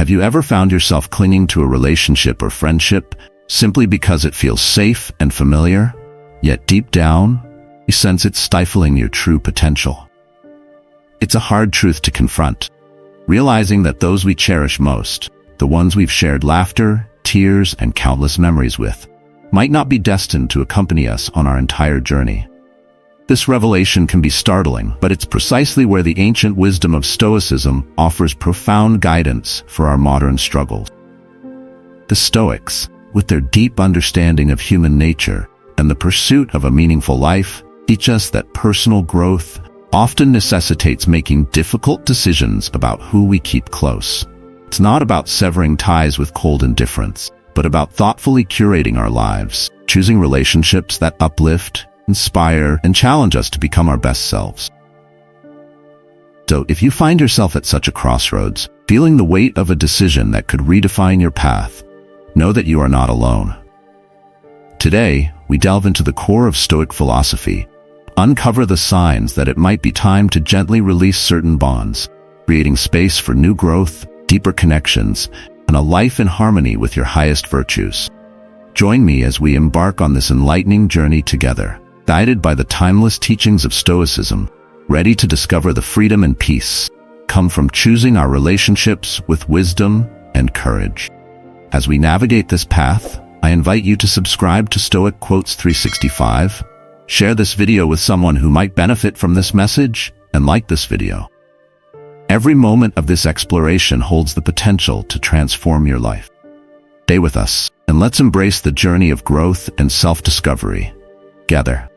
Have you ever found yourself clinging to a relationship or friendship simply because it feels safe and familiar, yet deep down, you sense it's stifling your true potential? It's a hard truth to confront, realizing that those we cherish most, the ones we've shared laughter, tears, and countless memories with, might not be destined to accompany us on our entire journey. This revelation can be startling, but it's precisely where the ancient wisdom of Stoicism offers profound guidance for our modern struggles. The Stoics, with their deep understanding of human nature and the pursuit of a meaningful life, teach us that personal growth often necessitates making difficult decisions about who we keep close. It's not about severing ties with cold indifference, but about thoughtfully curating our lives, choosing relationships that uplift, inspire, and challenge us to become our best selves. So, if you find yourself at such a crossroads, feeling the weight of a decision that could redefine your path, know that you are not alone. Today, we delve into the core of Stoic philosophy, uncover the signs that it might be time to gently release certain bonds, creating space for new growth, deeper connections, and a life in harmony with your highest virtues. Join me as we embark on this enlightening journey together, guided by the timeless teachings of Stoicism, ready to discover the freedom and peace come from choosing our relationships with wisdom and courage. As we navigate this path, I invite you to subscribe to Stoic Quotes 365, share this video with someone who might benefit from this message, and like this video. Every moment of this exploration holds the potential to transform your life. Stay with us, and let's embrace the journey of growth and self-discovery together.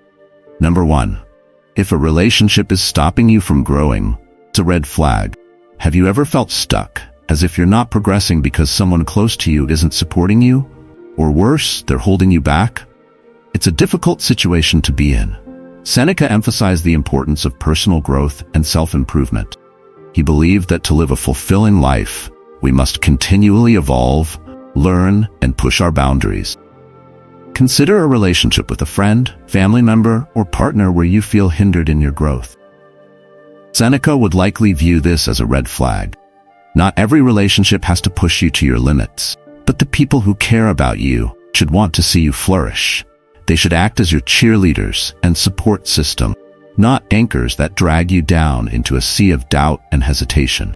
Number 1. If a relationship is stopping you from growing, it's a red flag. Have you ever felt stuck, as if you're not progressing because someone close to you isn't supporting you? Or worse, they're holding you back? It's a difficult situation to be in. Seneca emphasized the importance of personal growth and self-improvement. He believed that to live a fulfilling life, we must continually evolve, learn, and push our boundaries. Consider a relationship with a friend, family member, or partner where you feel hindered in your growth. Seneca would likely view this as a red flag. Not every relationship has to push you to your limits, but the people who care about you should want to see you flourish. They should act as your cheerleaders and support system, not anchors that drag you down into a sea of doubt and hesitation.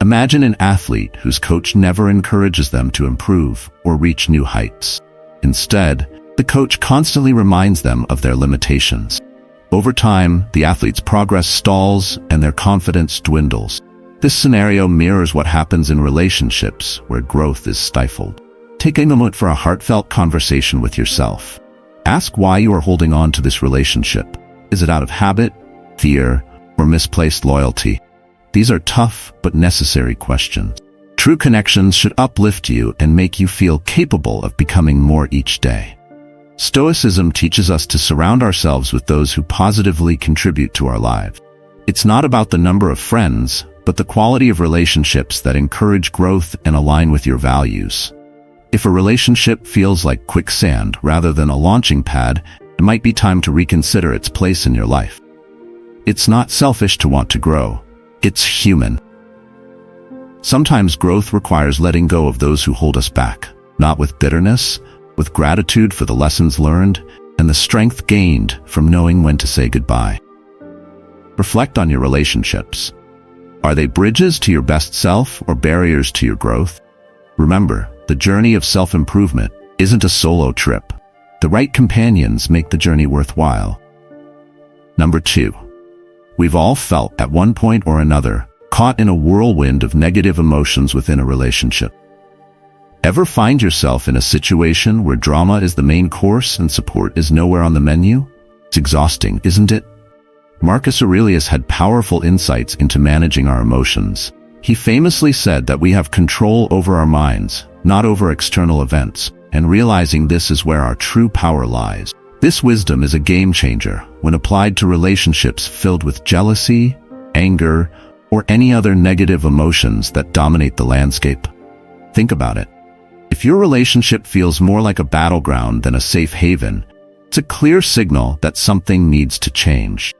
Imagine an athlete whose coach never encourages them to improve or reach new heights. Instead, the coach constantly reminds them of their limitations. Over time, the athlete's progress stalls and their confidence dwindles. This scenario mirrors what happens in relationships where growth is stifled. Take a moment for a heartfelt conversation with yourself. Ask why you are holding on to this relationship. Is it out of habit, fear, or misplaced loyalty? These are tough but necessary questions. True connections should uplift you and make you feel capable of becoming more each day. Stoicism teaches us to surround ourselves with those who positively contribute to our lives. It's not about the number of friends, but the quality of relationships that encourage growth and align with your values. If a relationship feels like quicksand rather than a launching pad, it might be time to reconsider its place in your life. It's not selfish to want to grow. It's human. Sometimes growth requires letting go of those who hold us back, not with bitterness, with gratitude for the lessons learned and the strength gained from knowing when to say goodbye. Reflect on your relationships. Are they bridges to your best self or barriers to your growth? Remember, the journey of self-improvement isn't a solo trip. The right companions make the journey worthwhile. Number 2. We've all felt at one point or another caught in a whirlwind of negative emotions within a relationship. Ever find yourself in a situation where drama is the main course and support is nowhere on the menu? It's exhausting, isn't it? Marcus Aurelius had powerful insights into managing our emotions. He famously said that we have control over our minds, not over external events, and realizing this is where our true power lies. This wisdom is a game changer when applied to relationships filled with jealousy, anger, or any other negative emotions that dominate the landscape. Think about it. If your relationship feels more like a battleground than a safe haven, it's a clear signal that something needs to change.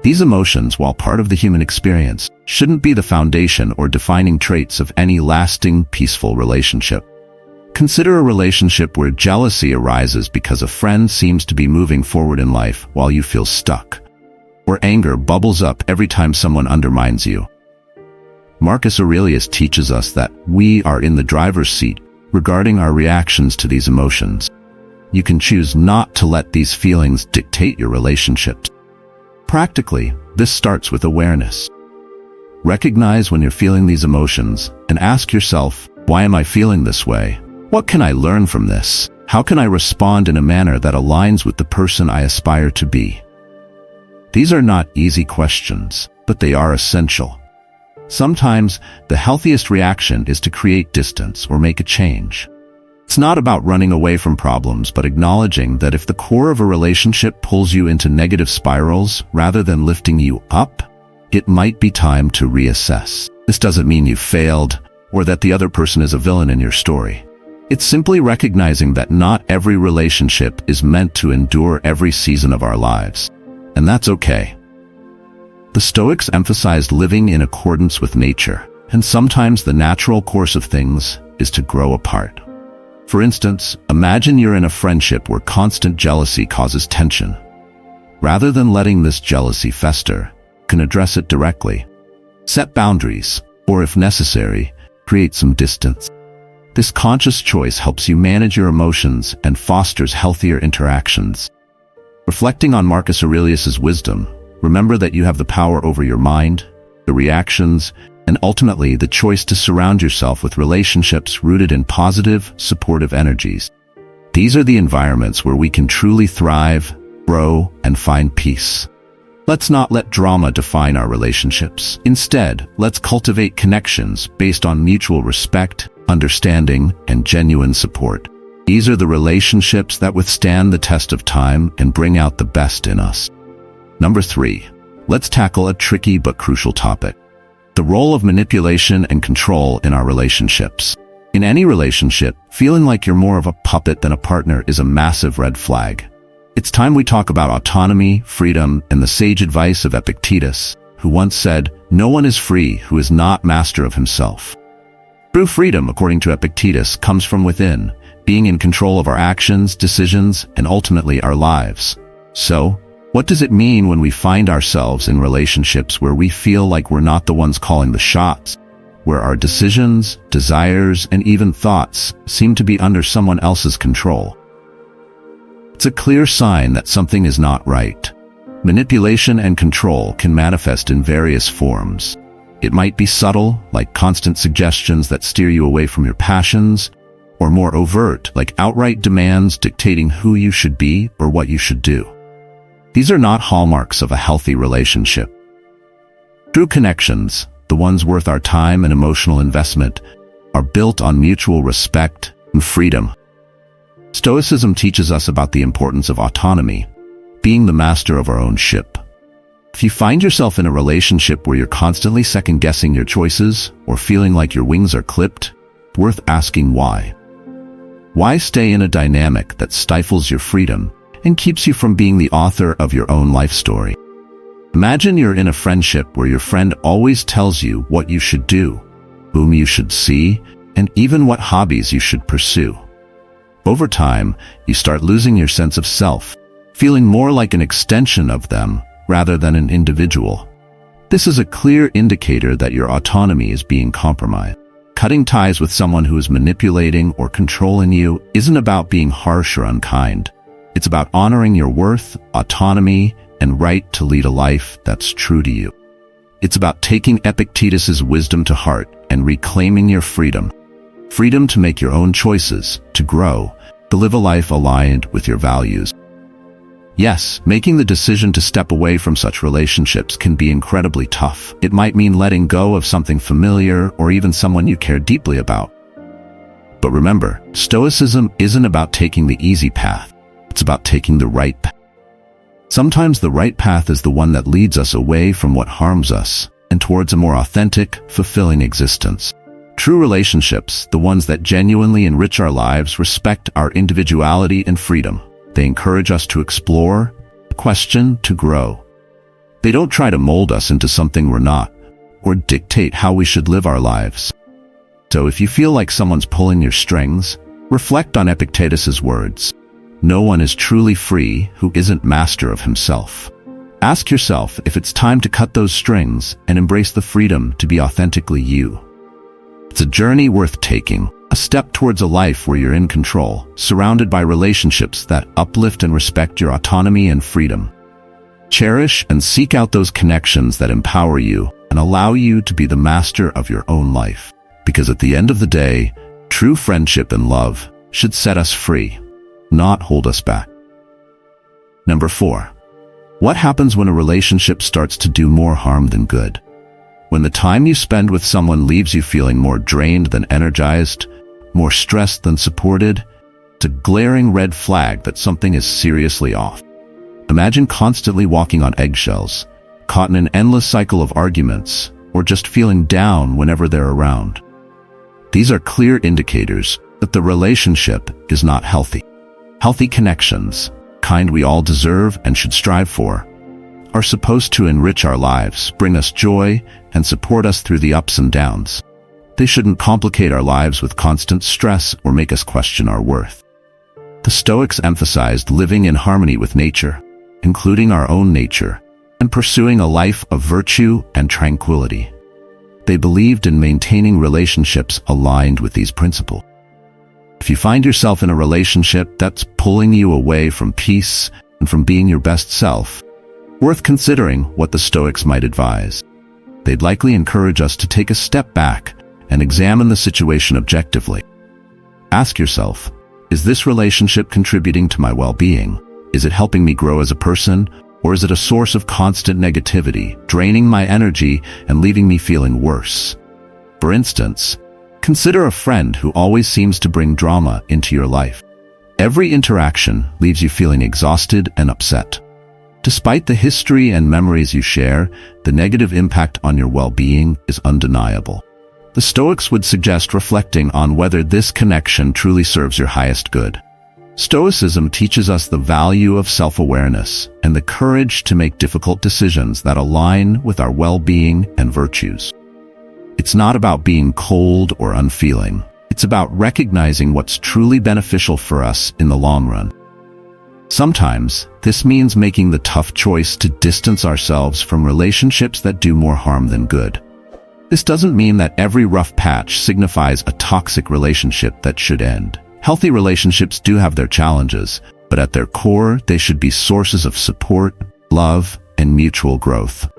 These emotions, while part of the human experience, shouldn't be the foundation or defining traits of any lasting, peaceful relationship. Consider a relationship where jealousy arises because a friend seems to be moving forward in life while you feel stuck, or anger bubbles up every time someone undermines you. Marcus Aurelius teaches us that we are in the driver's seat regarding our reactions to these emotions. You can choose not to let these feelings dictate your relationships. Practically, this starts with awareness. Recognize when you're feeling these emotions and ask yourself, why am I feeling this way? What can I learn from this? How can I respond in a manner that aligns with the person I aspire to be? These are not easy questions, but they are essential. Sometimes, the healthiest reaction is to create distance or make a change. It's not about running away from problems, but acknowledging that if the core of a relationship pulls you into negative spirals rather than lifting you up, it might be time to reassess. This doesn't mean you failed or that the other person is a villain in your story. It's simply recognizing that not every relationship is meant to endure every season of our lives, and that's okay. The Stoics emphasized living in accordance with nature, and sometimes the natural course of things is to grow apart. For instance, imagine you're in a friendship where constant jealousy causes tension. Rather than letting this jealousy fester, you can address it directly. Set boundaries, or if necessary, create some distance. This conscious choice helps you manage your emotions and fosters healthier interactions. Reflecting on Marcus Aurelius's wisdom, remember that you have the power over your mind, the reactions, and ultimately the choice to surround yourself with relationships rooted in positive, supportive energies. These are the environments where we can truly thrive, grow, and find peace. Let's not let drama define our relationships. Instead, let's cultivate connections based on mutual respect, understanding, and genuine support. These are the relationships that withstand the test of time and bring out the best in us. Number 3. Let's tackle a tricky but crucial topic: the role of manipulation and control in our relationships. In any relationship, feeling like you're more of a puppet than a partner is a massive red flag. It's time we talk about autonomy, freedom, and the sage advice of Epictetus, who once said, "No one is free who is not master of himself." True freedom, according to Epictetus, comes from within, being in control of our actions, decisions, and ultimately our lives. So, what does it mean when we find ourselves in relationships where we feel like we're not the ones calling the shots, where our decisions, desires, and even thoughts seem to be under someone else's control? It's a clear sign that something is not right. Manipulation and control can manifest in various forms. It might be subtle, like constant suggestions that steer you away from your passions, or more overt, like outright demands dictating who you should be or what you should do. These are not hallmarks of a healthy relationship. True connections, the ones worth our time and emotional investment, are built on mutual respect and freedom. Stoicism teaches us about the importance of autonomy, being the master of our own ship. If you find yourself in a relationship where you're constantly second-guessing your choices or feeling like your wings are clipped, it's worth asking why. Why stay in a dynamic that stifles your freedom and keeps you from being the author of your own life story? Imagine you're in a friendship where your friend always tells you what you should do, whom you should see, and even what hobbies you should pursue. Over time, you start losing your sense of self, feeling more like an extension of them rather than an individual. This is a clear indicator that your autonomy is being compromised. Cutting ties with someone who is manipulating or controlling you isn't about being harsh or unkind. It's about honoring your worth, autonomy, and right to lead a life that's true to you. It's about taking Epictetus's wisdom to heart and reclaiming your freedom. Freedom to make your own choices, to grow, to live a life aligned with your values. Yes, making the decision to step away from such relationships can be incredibly tough. It might mean letting go of something familiar or even someone you care deeply about. But remember, Stoicism isn't about taking the easy path. It's about taking the right path. Sometimes the right path is the one that leads us away from what harms us and towards a more authentic, fulfilling existence. True relationships, the ones that genuinely enrich our lives, respect our individuality and freedom. They encourage us to explore, to question, to grow. They don't try to mold us into something we're not, or dictate how we should live our lives. So if you feel like someone's pulling your strings, reflect on Epictetus's words. No one is truly free who isn't master of himself. Ask yourself if it's time to cut those strings and embrace the freedom to be authentically you. It's a journey worth taking, a step towards a life where you're in control, surrounded by relationships that uplift and respect your autonomy and freedom. Cherish and seek out those connections that empower you and allow you to be the master of your own life. Because at the end of the day, true friendship and love should set us free, not hold us back. Number 4. What happens when a relationship starts to do more harm than good? When the time you spend with someone leaves you feeling more drained than energized, more stressed than supported, it's a glaring red flag that something is seriously off. Imagine constantly walking on eggshells, caught in an endless cycle of arguments, or just feeling down whenever they're around. These are clear indicators that the relationship is not healthy. Healthy connections, kind we all deserve and should strive for, are supposed to enrich our lives, bring us joy, and support us through the ups and downs. They shouldn't complicate our lives with constant stress or make us question our worth. The Stoics emphasized living in harmony with nature, including our own nature, and pursuing a life of virtue and tranquility. They believed in maintaining relationships aligned with these principles. If you find yourself in a relationship that's pulling you away from peace and from being your best self, worth considering what the Stoics might advise. They'd likely encourage us to take a step back and examine the situation objectively. Ask yourself, is this relationship contributing to my well-being? Is it helping me grow as a person? Or is it a source of constant negativity, draining my energy and leaving me feeling worse? For instance, consider a friend who always seems to bring drama into your life. Every interaction leaves you feeling exhausted and upset. Despite the history and memories you share, the negative impact on your well-being is undeniable. The Stoics would suggest reflecting on whether this connection truly serves your highest good. Stoicism teaches us the value of self-awareness and the courage to make difficult decisions that align with our well-being and virtues. It's not about being cold or unfeeling. It's about recognizing what's truly beneficial for us in the long run. Sometimes, this means making the tough choice to distance ourselves from relationships that do more harm than good. This doesn't mean that every rough patch signifies a toxic relationship that should end. Healthy relationships do have their challenges, but at their core, they should be sources of support, love, and mutual growth.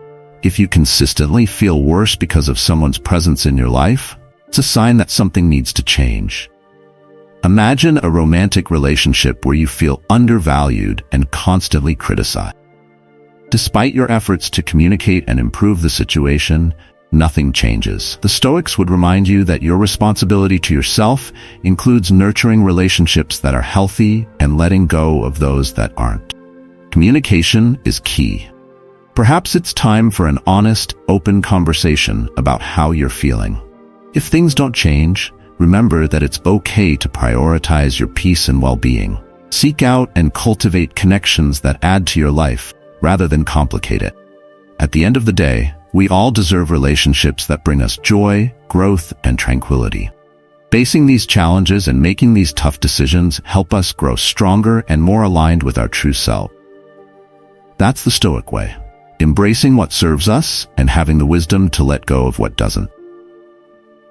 If you consistently feel worse because of someone's presence in your life, it's a sign that something needs to change. Imagine a romantic relationship where you feel undervalued and constantly criticized. Despite your efforts to communicate and improve the situation, nothing changes. The Stoics would remind you that your responsibility to yourself includes nurturing relationships that are healthy and letting go of those that aren't. Communication is key. Perhaps it's time for an honest, open conversation about how you're feeling. If things don't change, remember that it's okay to prioritize your peace and well-being. Seek out and cultivate connections that add to your life, rather than complicate it. At the end of the day, we all deserve relationships that bring us joy, growth, and tranquility. Facing these challenges and making these tough decisions help us grow stronger and more aligned with our true self. That's the Stoic way, embracing what serves us and having the wisdom to let go of what doesn't.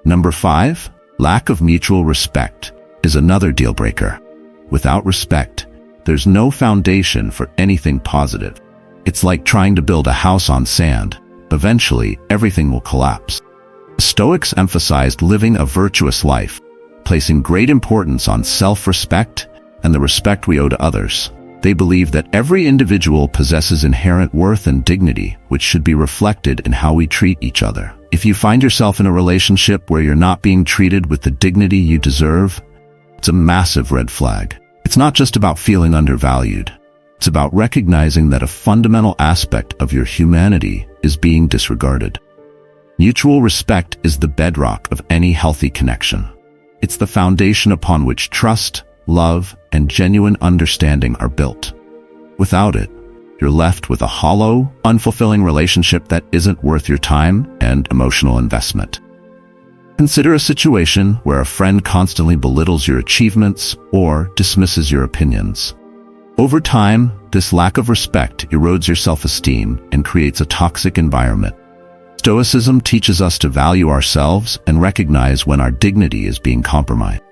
Number 5, lack of mutual respect is another deal breaker. Without respect, there's no foundation for anything positive. It's like trying to build a house on sand. Eventually, everything will collapse. The Stoics emphasized living a virtuous life, placing great importance on self-respect and the respect we owe to others. They believe that every individual possesses inherent worth and dignity, which should be reflected in how we treat each other. If you find yourself in a relationship where you're not being treated with the dignity you deserve, it's a massive red flag. It's not just about feeling undervalued. It's about recognizing that a fundamental aspect of your humanity is being disregarded. Mutual respect is the bedrock of any healthy connection. It's the foundation upon which trust, love, and genuine understanding are built. Without it, you're left with a hollow, unfulfilling relationship that isn't worth your time and emotional investment. Consider a situation where a friend constantly belittles your achievements or dismisses your opinions. Over time, this lack of respect erodes your self-esteem and creates a toxic environment. Stoicism teaches us to value ourselves and recognize when our dignity is being compromised.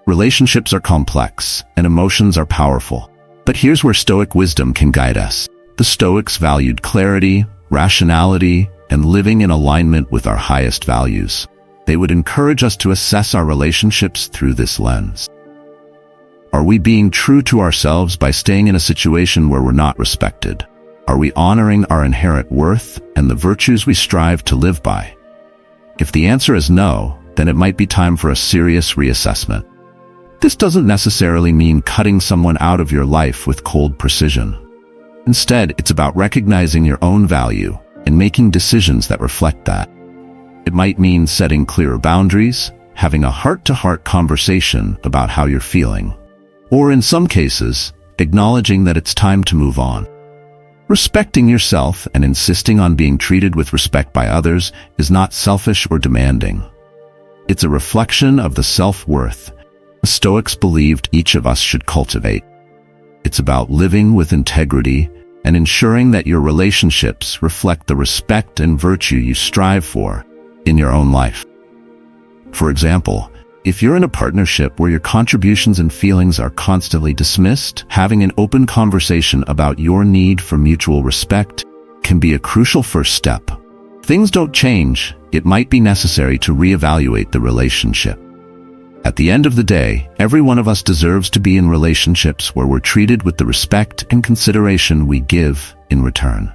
Relationships are complex and emotions are powerful, but here's where Stoic wisdom can guide us. The Stoics valued clarity, rationality, and living in alignment with our highest values. They would encourage us to assess our relationships through this lens. Are we being true to ourselves by staying in a situation where we're not respected? Are we honoring our inherent worth and the virtues we strive to live by? If the answer is no, then it might be time for a serious reassessment. This doesn't necessarily mean cutting someone out of your life with cold precision. Instead, it's about recognizing your own value and making decisions that reflect that. It might mean setting clearer boundaries, having a heart-to-heart conversation about how you're feeling, or in some cases, acknowledging that it's time to move on. Respecting yourself and insisting on being treated with respect by others is not selfish or demanding. It's a reflection of the self-worth the Stoics believed each of us should cultivate. It's about living with integrity and ensuring that your relationships reflect the respect and virtue you strive for in your own life. For example, if you're in a partnership where your contributions and feelings are constantly dismissed, having an open conversation about your need for mutual respect can be a crucial first step. If things don't change, it might be necessary to reevaluate the relationship. At the end of the day, every one of us deserves to be in relationships where we're treated with the respect and consideration we give in return.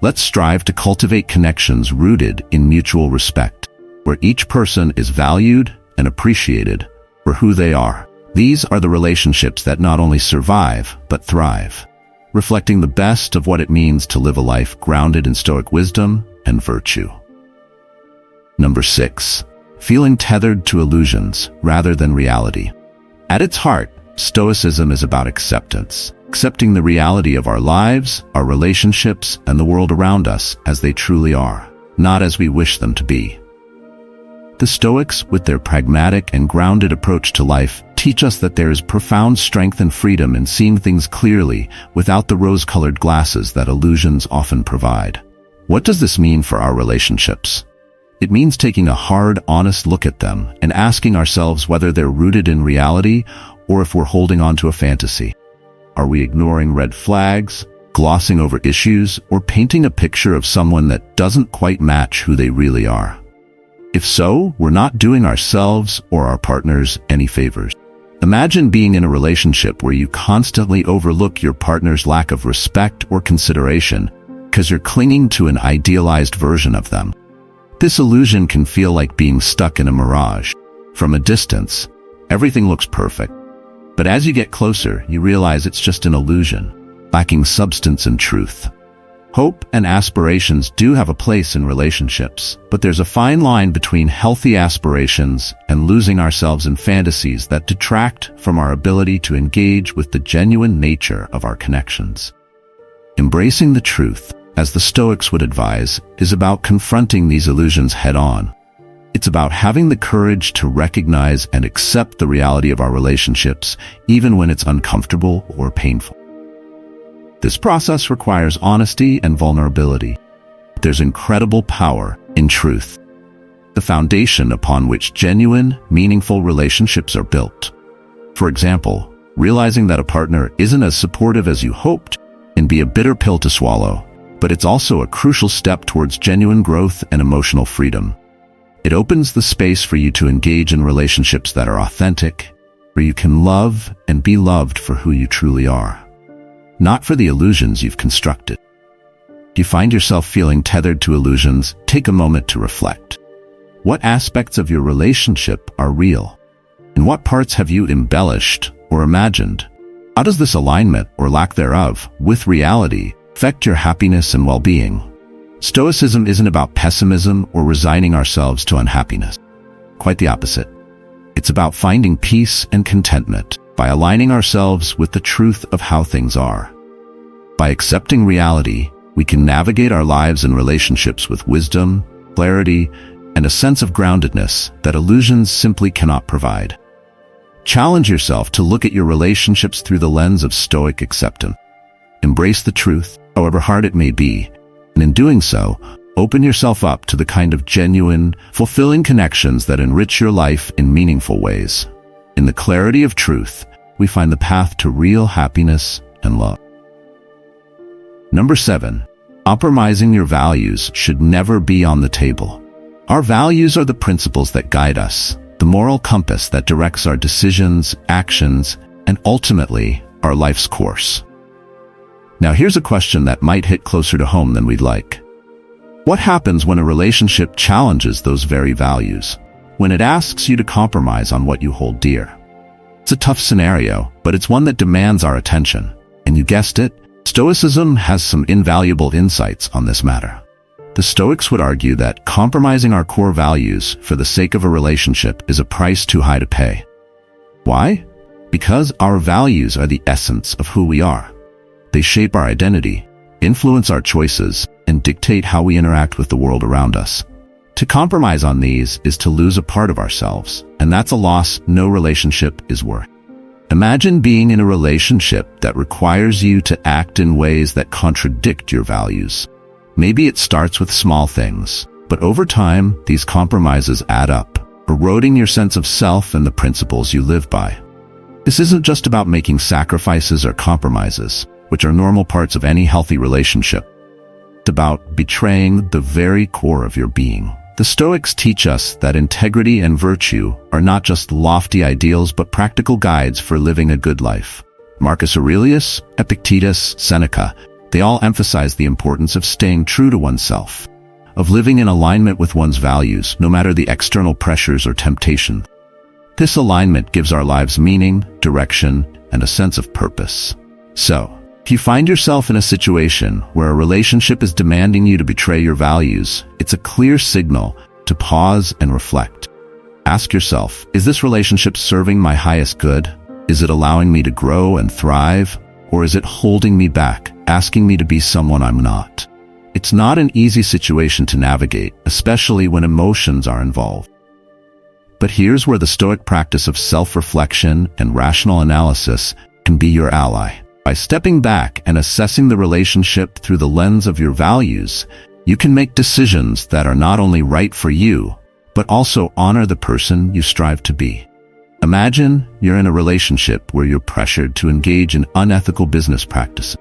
Let's strive to cultivate connections rooted in mutual respect, where each person is valued and appreciated for who they are. These are the relationships that not only survive, but thrive, reflecting the best of what it means to live a life grounded in Stoic wisdom and virtue. Number 6. Feeling tethered to illusions rather than reality. At its heart, Stoicism is about acceptance, accepting the reality of our lives, our relationships, and the world around us as they truly are, not as we wish them to be. The Stoics, with their pragmatic and grounded approach to life, teach us that there is profound strength and freedom in seeing things clearly without the rose-colored glasses that illusions often provide. What does this mean for our relationships? It means taking a hard, honest look at them and asking ourselves whether they're rooted in reality or if we're holding on to a fantasy. Are we ignoring red flags, glossing over issues, or painting a picture of someone that doesn't quite match who they really are? If so, we're not doing ourselves or our partners any favors. Imagine being in a relationship where you constantly overlook your partner's lack of respect or consideration because you're clinging to an idealized version of them. This illusion can feel like being stuck in a mirage. From a distance, everything looks perfect. But as you get closer, you realize it's just an illusion, lacking substance and truth. Hope and aspirations do have a place in relationships, but there's a fine line between healthy aspirations and losing ourselves in fantasies that detract from our ability to engage with the genuine nature of our connections. Embracing the truth, as the Stoics would advise, is about confronting these illusions head-on. It's about having the courage to recognize and accept the reality of our relationships, even when it's uncomfortable or painful. This process requires honesty and vulnerability. There's incredible power in truth, the foundation upon which genuine, meaningful relationships are built. For example, realizing that a partner isn't as supportive as you hoped can be a bitter pill to swallow, but it's also a crucial step towards genuine growth and emotional freedom. It opens the space for you to engage in relationships that are authentic, where you can love and be loved for who you truly are, not for the illusions you've constructed. Do you find yourself feeling tethered to illusions? Take a moment to reflect. What aspects of your relationship are real? And what parts have you embellished or imagined? How does this alignment, or lack thereof, with reality affect your happiness and well-being? Stoicism isn't about pessimism or resigning ourselves to unhappiness. Quite the opposite. It's about finding peace and contentment by aligning ourselves with the truth of how things are. By accepting reality, we can navigate our lives and relationships with wisdom, clarity, and a sense of groundedness that illusions simply cannot provide. Challenge yourself to look at your relationships through the lens of Stoic acceptance. Embrace the truth, however hard it may be, and in doing so, open yourself up to the kind of genuine, fulfilling connections that enrich your life in meaningful ways. In the clarity of truth, we find the path to real happiness and love. Number 7. Compromising your values should never be on the table. Our values are the principles that guide us, the moral compass that directs our decisions, actions, and ultimately, our life's course. Now here's a question that might hit closer to home than we'd like. What happens when a relationship challenges those very values? When it asks you to compromise on what you hold dear? It's a tough scenario, but it's one that demands our attention. And you guessed it, Stoicism has some invaluable insights on this matter. The Stoics would argue that compromising our core values for the sake of a relationship is a price too high to pay. Why? Because our values are the essence of who we are. They shape our identity, influence our choices, and dictate how we interact with the world around us. To compromise on these is to lose a part of ourselves, and that's a loss no relationship is worth. Imagine being in a relationship that requires you to act in ways that contradict your values. Maybe it starts with small things, but over time, these compromises add up, eroding your sense of self and the principles you live by. This isn't just about making sacrifices or compromises, which are normal parts of any healthy relationship. It's about betraying the very core of your being. The Stoics teach us that integrity and virtue are not just lofty ideals but practical guides for living a good life. Marcus Aurelius, Epictetus, Seneca, they all emphasize the importance of staying true to oneself, of living in alignment with one's values, no matter the external pressures or temptation. This alignment gives our lives meaning, direction, and a sense of purpose. So, if you find yourself in a situation where a relationship is demanding you to betray your values, it's a clear signal to pause and reflect. Ask yourself, is this relationship serving my highest good? Is it allowing me to grow and thrive? Or is it holding me back, asking me to be someone I'm not? It's not an easy situation to navigate, especially when emotions are involved. But here's where the Stoic practice of self-reflection and rational analysis can be your ally. By stepping back and assessing the relationship through the lens of your values, you can make decisions that are not only right for you, but also honor the person you strive to be. Imagine you're in a relationship where you're pressured to engage in unethical business practices.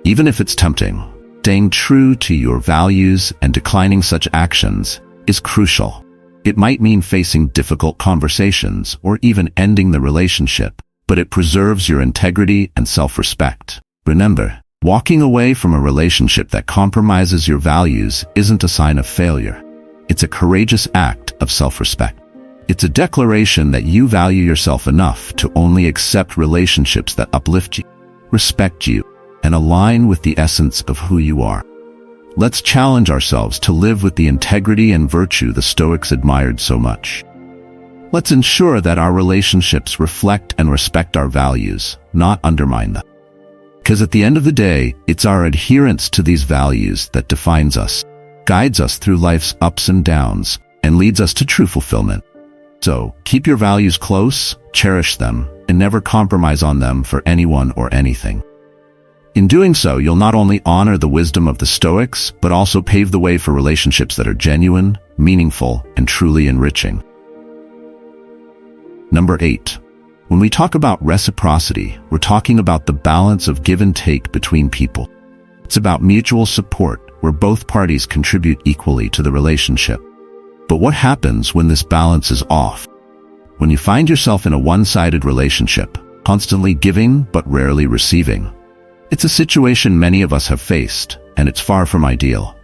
Even if it's tempting, staying true to your values and declining such actions is crucial. It might mean facing difficult conversations or even ending the relationship, but it preserves your integrity and self-respect. Remember, walking away from a relationship that compromises your values isn't a sign of failure. It's a courageous act of self-respect. It's a declaration that you value yourself enough to only accept relationships that uplift you, respect you, and align with the essence of who you are. Let's challenge ourselves to live with the integrity and virtue the Stoics admired so much. Let's ensure that our relationships reflect and respect our values, not undermine them. Because at the end of the day, it's our adherence to these values that defines us, guides us through life's ups and downs, and leads us to true fulfillment. So, keep your values close, cherish them, and never compromise on them for anyone or anything. In doing so, you'll not only honor the wisdom of the Stoics, but also pave the way for relationships that are genuine, meaningful, and truly enriching. Number 8. When we talk about reciprocity, we're talking about the balance of give and take between people. It's about mutual support, where both parties contribute equally to the relationship. But what happens when this balance is off? When you find yourself in a one-sided relationship, constantly giving but rarely receiving. It's a situation many of us have faced, and it's far from ideal.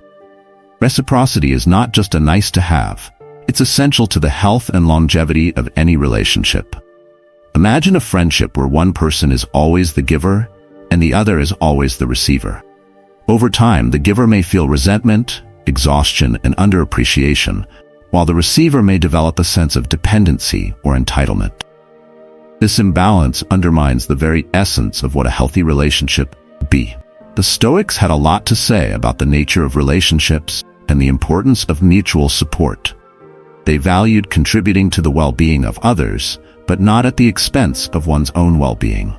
Reciprocity is not just a nice to have, it's essential to the health and longevity of any relationship. Imagine a friendship where one person is always the giver and the other is always the receiver. Over time, the giver may feel resentment, exhaustion, and underappreciation, while the receiver may develop a sense of dependency or entitlement. This imbalance undermines the very essence of what a healthy relationship be. The Stoics had a lot to say about the nature of relationships and the importance of mutual support. They valued contributing to the well-being of others, but not at the expense of one's own well-being.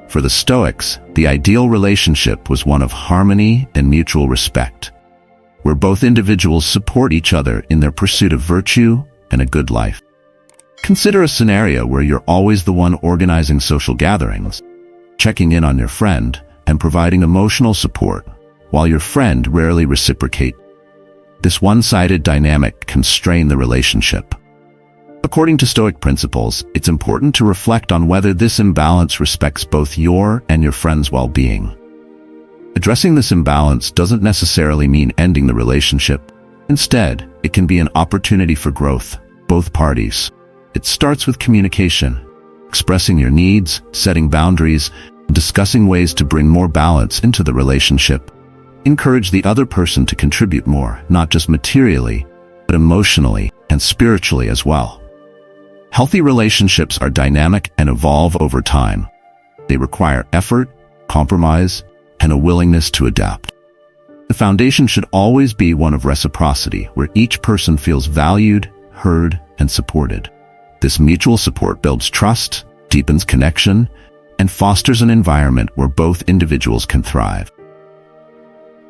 For the Stoics, the ideal relationship was one of harmony and mutual respect, where both individuals support each other in their pursuit of virtue and a good life. Consider a scenario where you're always the one organizing social gatherings, checking in on your friend, and providing emotional support, while your friend rarely reciprocates. This one-sided dynamic can strain the relationship. According to Stoic principles, it's important to reflect on whether this imbalance respects both your and your friend's well-being. Addressing this imbalance doesn't necessarily mean ending the relationship. Instead, it can be an opportunity for growth, both parties. It starts with communication, expressing your needs, setting boundaries, and discussing ways to bring more balance into the relationship. Encourage the other person to contribute more, not just materially, but emotionally and spiritually as well. Healthy relationships are dynamic and evolve over time. They require effort, compromise, and a willingness to adapt. The foundation should always be one of reciprocity, where each person feels valued, heard, and supported. This mutual support builds trust, deepens connection, and fosters an environment where both individuals can thrive.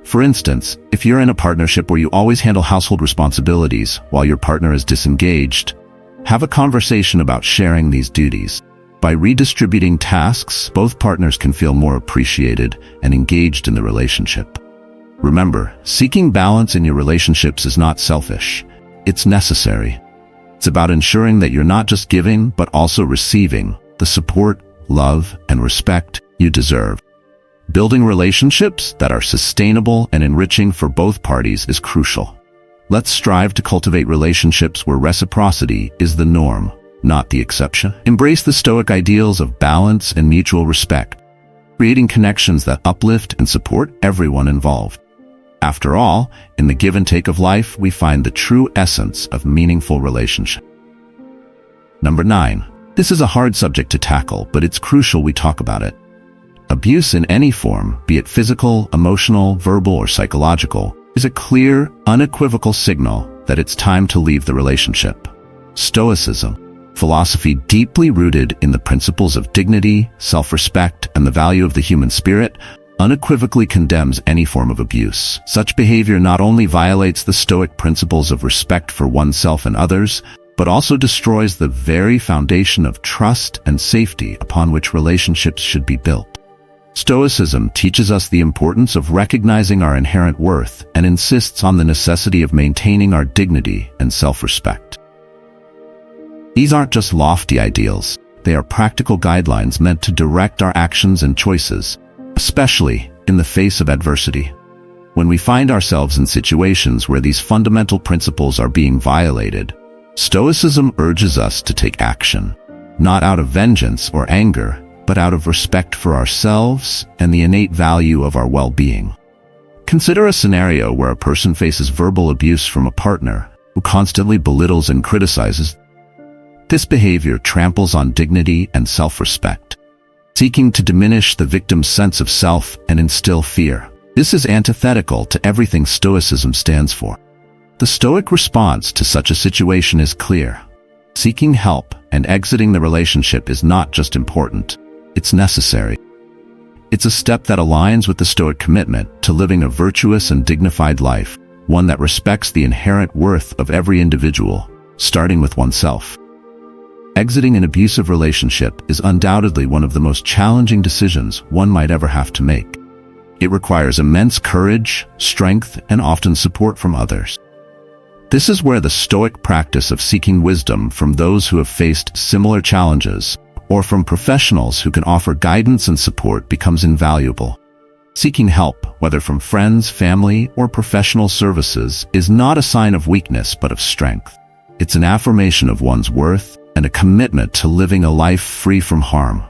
For instance, if you're in a partnership where you always handle household responsibilities while your partner is disengaged, have a conversation about sharing these duties. By redistributing tasks, both partners can feel more appreciated and engaged in the relationship. Remember, seeking balance in your relationships is not selfish. It's necessary. It's about ensuring that you're not just giving, but also receiving the support, love, and respect you deserve. Building relationships that are sustainable and enriching for both parties is crucial. Let's strive to cultivate relationships where reciprocity is the norm, not the exception. Embrace the Stoic ideals of balance and mutual respect, creating connections that uplift and support everyone involved. After all, in the give and take of life, we find the true essence of meaningful relationship. Number 9. This is a hard subject to tackle, but it's crucial we talk about it. Abuse in any form, be it physical, emotional, verbal, or psychological, is a clear, unequivocal signal that it's time to leave the relationship. Stoicism, philosophy deeply rooted in the principles of dignity, self-respect, and the value of the human spirit, unequivocally condemns any form of abuse. Such behavior not only violates the Stoic principles of respect for oneself and others, but also destroys the very foundation of trust and safety upon which relationships should be built. Stoicism teaches us the importance of recognizing our inherent worth and insists on the necessity of maintaining our dignity and self-respect. These aren't just lofty ideals, they are practical guidelines meant to direct our actions and choices, especially in the face of adversity. When we find ourselves in situations where these fundamental principles are being violated, Stoicism urges us to take action, not out of vengeance or anger, but out of respect for ourselves and the innate value of our well-being. Consider a scenario where a person faces verbal abuse from a partner who constantly belittles and criticizes. This behavior tramples on dignity and self-respect, seeking to diminish the victim's sense of self and instill fear. This is antithetical to everything Stoicism stands for. The Stoic response to such a situation is clear. Seeking help and exiting the relationship is not just important, it's necessary. It's a step that aligns with the Stoic commitment to living a virtuous and dignified life, one that respects the inherent worth of every individual, starting with oneself. Exiting an abusive relationship is undoubtedly one of the most challenging decisions one might ever have to make. It requires immense courage, strength, and often support from others. This is where the Stoic practice of seeking wisdom from those who have faced similar challenges, or from professionals who can offer guidance and support, becomes invaluable. Seeking help, whether from friends, family, or professional services, is not a sign of weakness but of strength. It's an affirmation of one's worth and a commitment to living a life free from harm.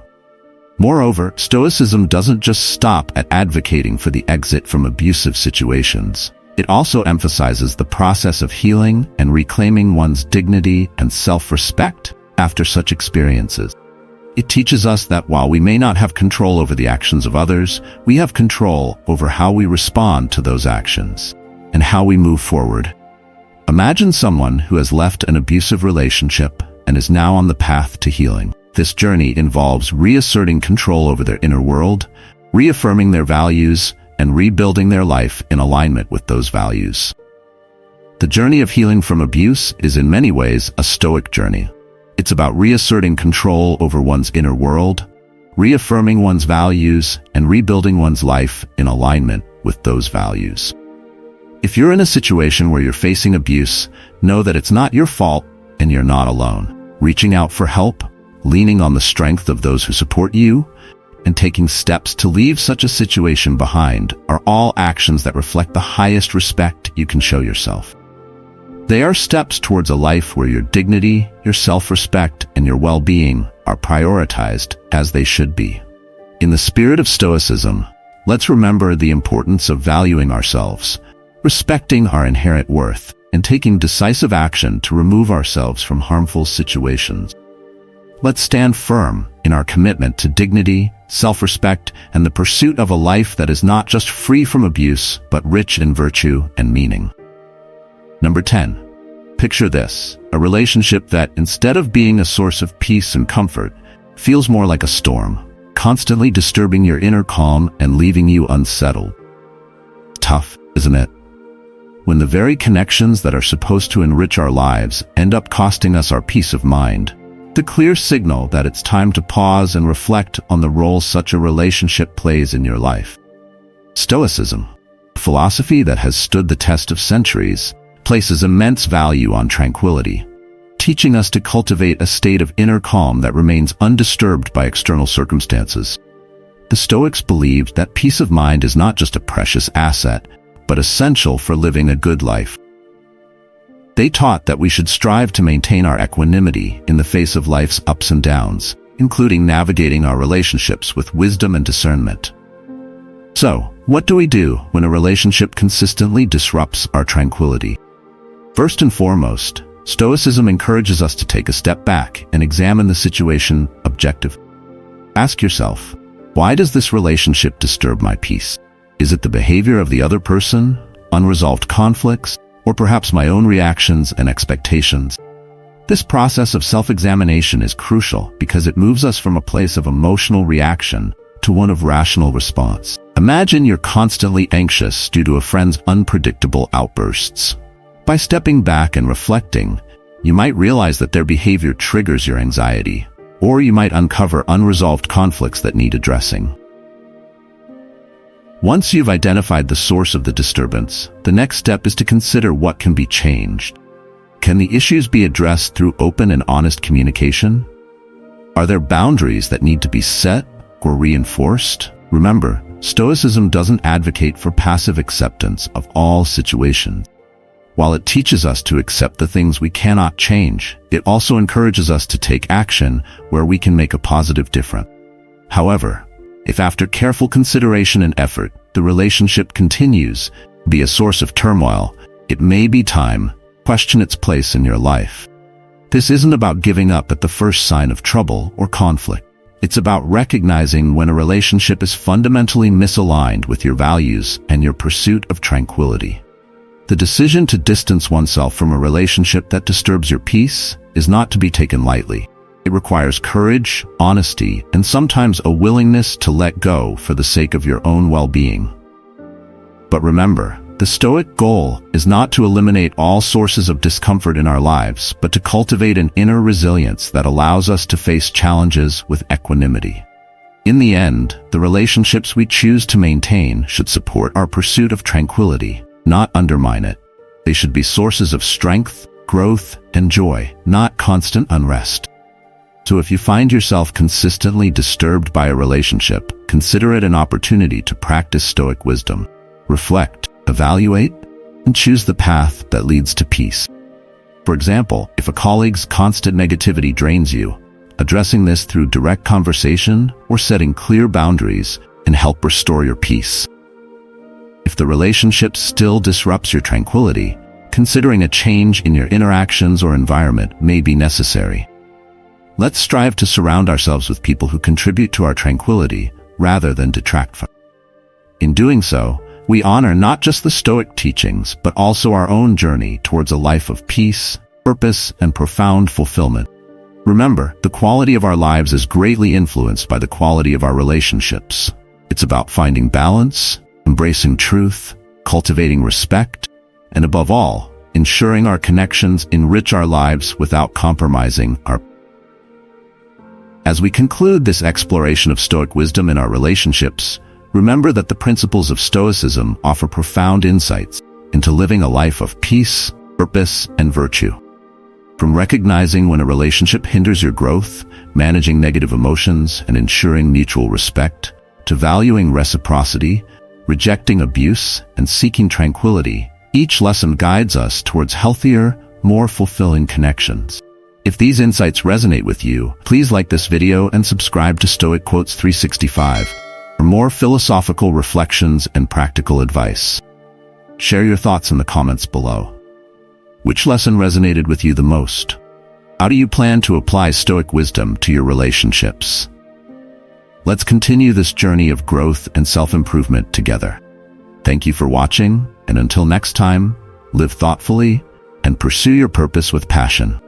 Moreover, Stoicism doesn't just stop at advocating for the exit from abusive situations. It also emphasizes the process of healing and reclaiming one's dignity and self-respect after such experiences. It teaches us that while we may not have control over the actions of others, we have control over how we respond to those actions and how we move forward. Imagine someone who has left an abusive relationship and is now on the path to healing. This journey involves reasserting control over their inner world, reaffirming their values, and rebuilding their life in alignment with those values. The journey of healing from abuse is in many ways a Stoic journey. It's about reasserting control over one's inner world, reaffirming one's values, and rebuilding one's life in alignment with those values. If you're in a situation where you're facing abuse, know that it's not your fault and you're not alone. Reaching out for help, leaning on the strength of those who support you, and taking steps to leave such a situation behind are all actions that reflect the highest respect you can show yourself. They are steps towards a life where your dignity, your self-respect, and your well-being are prioritized as they should be. In the spirit of Stoicism, let's remember the importance of valuing ourselves, respecting our inherent worth, and taking decisive action to remove ourselves from harmful situations. Let's stand firm in our commitment to dignity, self-respect, and the pursuit of a life that is not just free from abuse, but rich in virtue and meaning. Number 10. Picture this, a relationship that, instead of being a source of peace and comfort, feels more like a storm, constantly disturbing your inner calm and leaving you unsettled. Tough, isn't it? When the very connections that are supposed to enrich our lives end up costing us our peace of mind, the clear signal that it's time to pause and reflect on the role such a relationship plays in your life. Stoicism, a philosophy that has stood the test of centuries, places immense value on tranquility, teaching us to cultivate a state of inner calm that remains undisturbed by external circumstances. The Stoics believed that peace of mind is not just a precious asset, but essential for living a good life. They taught that we should strive to maintain our equanimity in the face of life's ups and downs, including navigating our relationships with wisdom and discernment. So, what do we do when a relationship consistently disrupts our tranquility? First and foremost, Stoicism encourages us to take a step back and examine the situation objectively. Ask yourself, why does this relationship disturb my peace? Is it the behavior of the other person, unresolved conflicts, or perhaps my own reactions and expectations? This process of self-examination is crucial because it moves us from a place of emotional reaction to one of rational response. Imagine you're constantly anxious due to a friend's unpredictable outbursts. By stepping back and reflecting, you might realize that their behavior triggers your anxiety, or you might uncover unresolved conflicts that need addressing. Once you've identified the source of the disturbance, the next step is to consider what can be changed. Can the issues be addressed through open and honest communication? Are there boundaries that need to be set or reinforced? Remember, Stoicism doesn't advocate for passive acceptance of all situations. While it teaches us to accept the things we cannot change, it also encourages us to take action where we can make a positive difference. However, if after careful consideration and effort, the relationship continues to be a source of turmoil, it may be time to question its place in your life. This isn't about giving up at the first sign of trouble or conflict. It's about recognizing when a relationship is fundamentally misaligned with your values and your pursuit of tranquility. The decision to distance oneself from a relationship that disturbs your peace is not to be taken lightly. It requires courage, honesty, and sometimes a willingness to let go for the sake of your own well-being. But remember, the Stoic goal is not to eliminate all sources of discomfort in our lives, but to cultivate an inner resilience that allows us to face challenges with equanimity. In the end, the relationships we choose to maintain should support our pursuit of tranquility, not undermine it. They should be sources of strength, growth, and joy, not constant unrest. So if you find yourself consistently disturbed by a relationship, consider it an opportunity to practice Stoic wisdom. Reflect, evaluate, and choose the path that leads to peace. For example, if a colleague's constant negativity drains you, addressing this through direct conversation or setting clear boundaries can help restore your peace. If the relationship still disrupts your tranquility, considering a change in your interactions or environment may be necessary. Let's strive to surround ourselves with people who contribute to our tranquility rather than detract from it. In doing so, we honor not just the Stoic teachings, but also our own journey towards a life of peace, purpose, and profound fulfillment. Remember, the quality of our lives is greatly influenced by the quality of our relationships. It's about finding balance, embracing truth, cultivating respect, and above all, ensuring our connections enrich our lives without compromising our. As we conclude this exploration of Stoic wisdom in our relationships, remember that the principles of Stoicism offer profound insights into living a life of peace, purpose, and virtue. From recognizing when a relationship hinders your growth, managing negative emotions, and ensuring mutual respect, to valuing reciprocity, rejecting abuse, and seeking tranquility, each lesson guides us towards healthier, more fulfilling connections. If these insights resonate with you, please like this video and subscribe to Stoic Quotes 365 for more philosophical reflections and practical advice. Share your thoughts in the comments below. Which lesson resonated with you the most? How do you plan to apply Stoic wisdom to your relationships? Let's continue this journey of growth and self-improvement together. Thank you for watching, and until next time, live thoughtfully and pursue your purpose with passion.